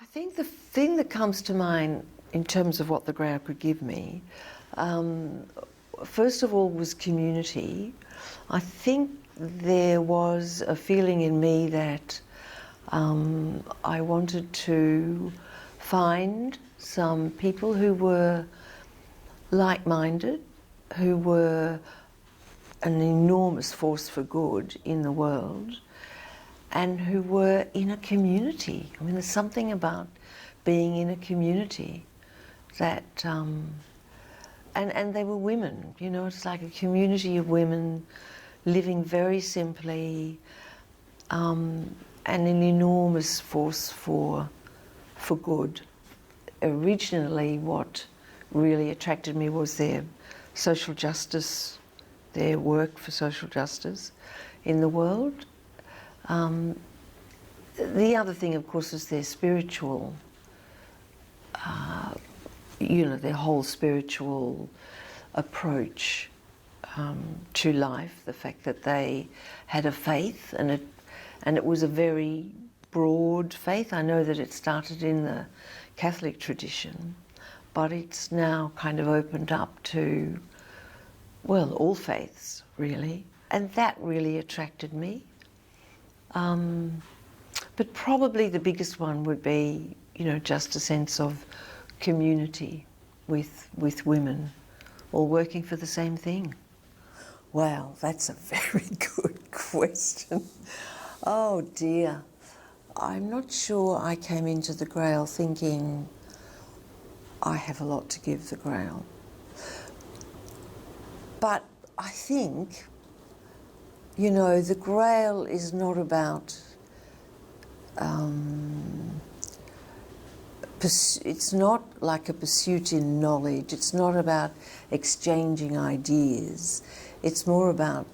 I think the thing that comes to mind in terms of what the Grail could give me, first of all, was community. I think there was a feeling in me that I wanted to find some people who were like-minded, who were an enormous force for good in the world, and who were in a community. I mean, there's something about being in a community that, and they were women, you know, it's like a community of women living very simply, and an enormous force for good. Originally, what really attracted me was their social justice, their work for social justice in the world. The other thing, of course, is their spiritual, you know, their whole spiritual approach to life, the fact that they had a faith, and it was a very broad faith. I know that it started in the Catholic tradition, but it's now kind of opened up to, well, all faiths, really. And that really attracted me. But probably the biggest one would be, you know, just a sense of community with women, all working for the same thing. Wow, that's a very good question. Oh dear. I'm not sure I came into the Grail thinking I have a lot to give the Grail. But I think, you know, the Grail is not about, it's not like a pursuit in knowledge, it's not about exchanging ideas, it's more about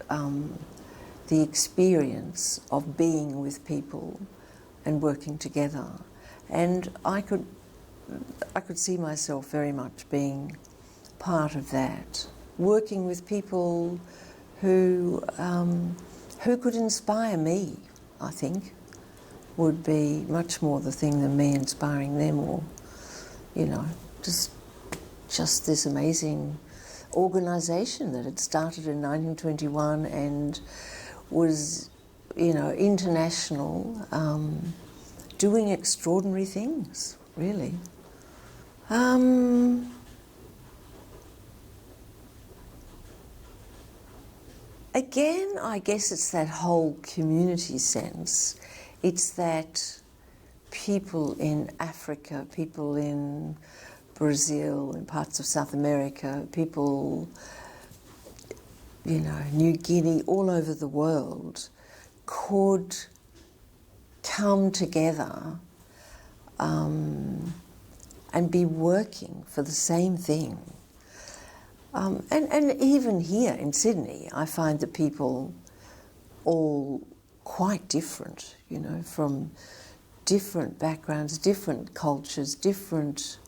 the experience of being with people and working together. And I could see myself very much being part of that, working with people who could inspire me, I think, would be much more the thing than me inspiring them, or, you know, just this amazing organisation that had started in 1921 and was, you know, international, doing extraordinary things, really. Again, I guess it's that whole community sense. It's that people in Africa, people in Brazil, in parts of South America, people, you know, New Guinea, all over the world, could come together and be working for the same thing. And even here in Sydney, I find that people all quite different, you know, from different backgrounds, different cultures, different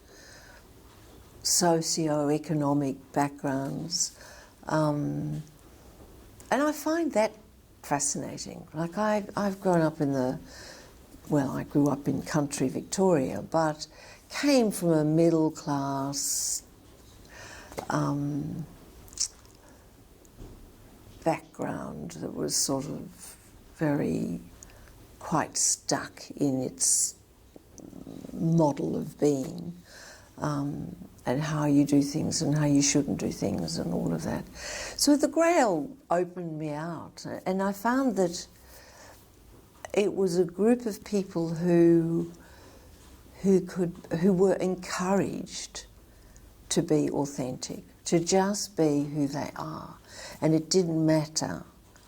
socio-economic backgrounds. And I find that fascinating. Like I've grown up in I grew up in country Victoria, but came from a middle class background that was sort of quite stuck in its model of being, and how you do things and how you shouldn't do things and all of that. So the Grail opened me out, and I found that it was a group of people who were encouraged to be authentic, to just be who they are. And it didn't matter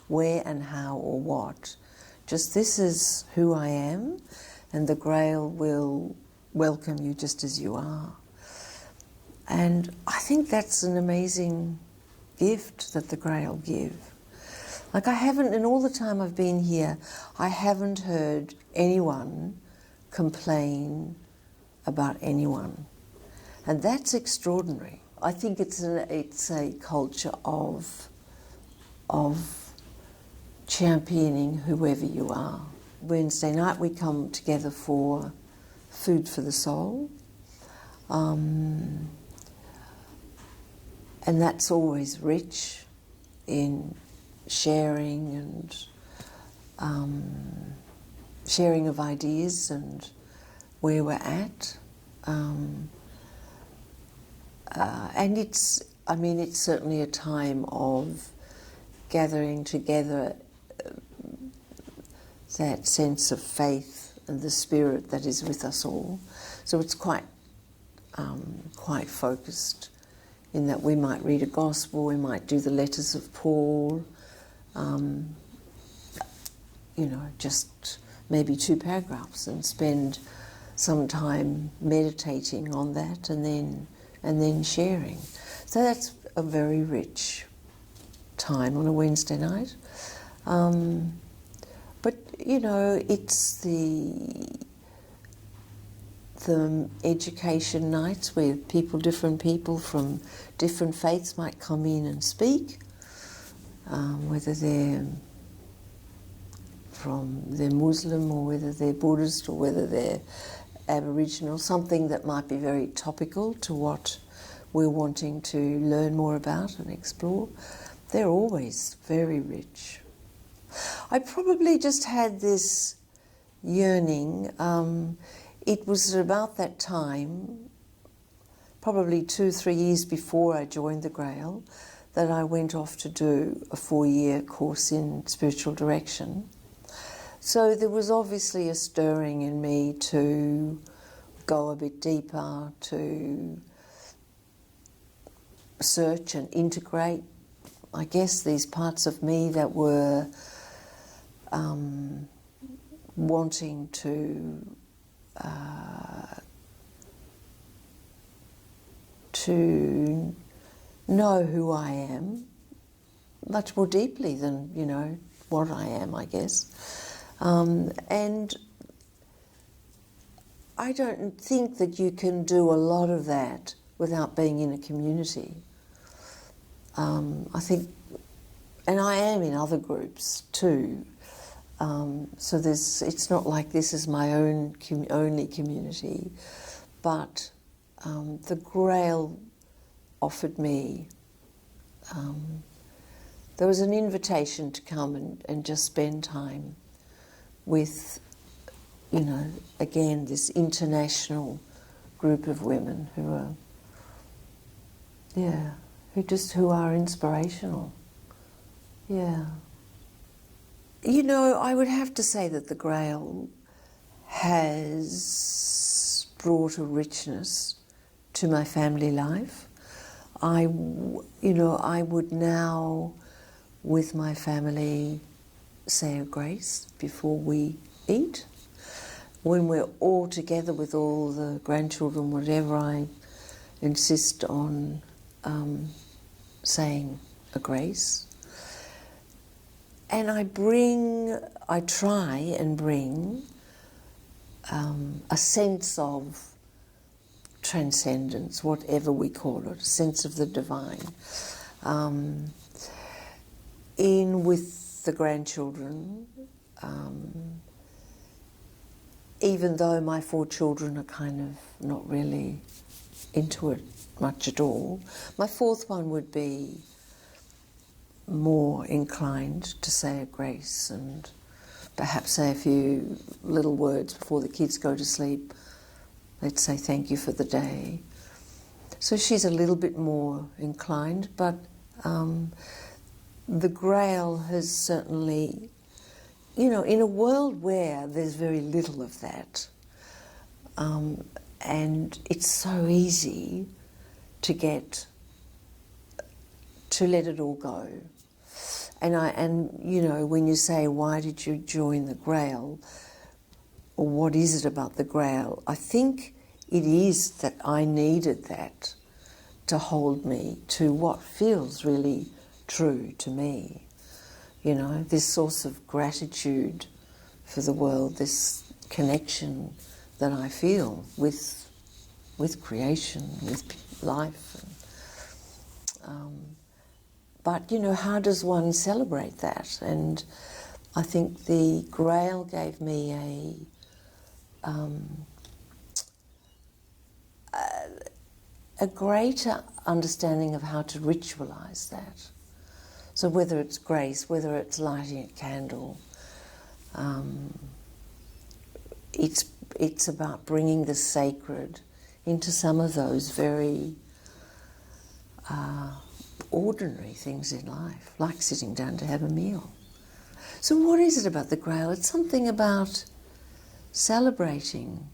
where and how or what. Just, this is who I am, and the Grail will welcome you just as you are. And I think that's an amazing gift that the Grail give. Like, I haven't, in all the time I've been here, I haven't heard anyone complain about anyone. And that's extraordinary. I think it's a culture of championing whoever you are. Wednesday night we come together for food for the soul. And that's always rich in sharing and sharing of ideas and where we're at. And it's certainly a time of gathering together that sense of faith and the spirit that is with us all. So it's quite focused in that we might read a gospel, we might do the letters of Paul, just maybe 2 paragraphs, and spend some time meditating on that and then sharing. So that's a very rich time on a Wednesday night. But it's the education nights where different people from different faiths might come in and speak, whether they're Muslim or whether they're Buddhist or whether they're Aboriginal, something that might be very topical to what we're wanting to learn more about and explore. They're always very rich. I probably just had this yearning. It was about that time, probably 2-3 years before I joined the Grail, that I went off to do a 4-year course in spiritual direction. So there was obviously a stirring in me to go a bit deeper, to search and integrate, I guess, these parts of me that were wanting to know who I am much more deeply than, what I am, I guess. And I don't think that you can do a lot of that without being in a community. I think, and I am in other groups too, so it's not like this is my only community, but the Grail offered me, there was an invitation to come and just spend time with, again, this international group of women who are inspirational. Yeah. I would have to say that the Grail has brought a richness to my family life. I would now, with my family, say a grace before we eat. When we're all together with all the grandchildren, whatever, I insist on saying a grace. And I try and bring a sense of transcendence, whatever we call it, a sense of the divine, in with the grandchildren, even though my 4 children are kind of not really into it much at all. My 4th one would be more inclined to say a grace and perhaps say a few little words before the kids go to sleep. Let's say thank you for the day. So she's a little bit more inclined, but the Grail has certainly, in a world where there's very little of that, and it's so easy to let it all go. And when you say, why did you join the Grail, or what is it about the Grail, I think it is that I needed that to hold me to what feels really true to me. This source of gratitude for the world, this connection that I feel with creation, with life. But, how does one celebrate that? And I think the Grail gave me a greater understanding of how to ritualize that. So whether it's grace, whether it's lighting a candle, it's about bringing the sacred into some of those very ordinary things in life, like sitting down to have a meal. So what is it about the Grail? It's something about celebrating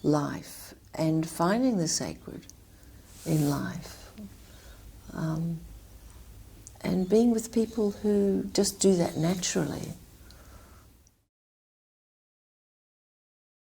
life and finding the sacred in life, and being with people who just do that naturally.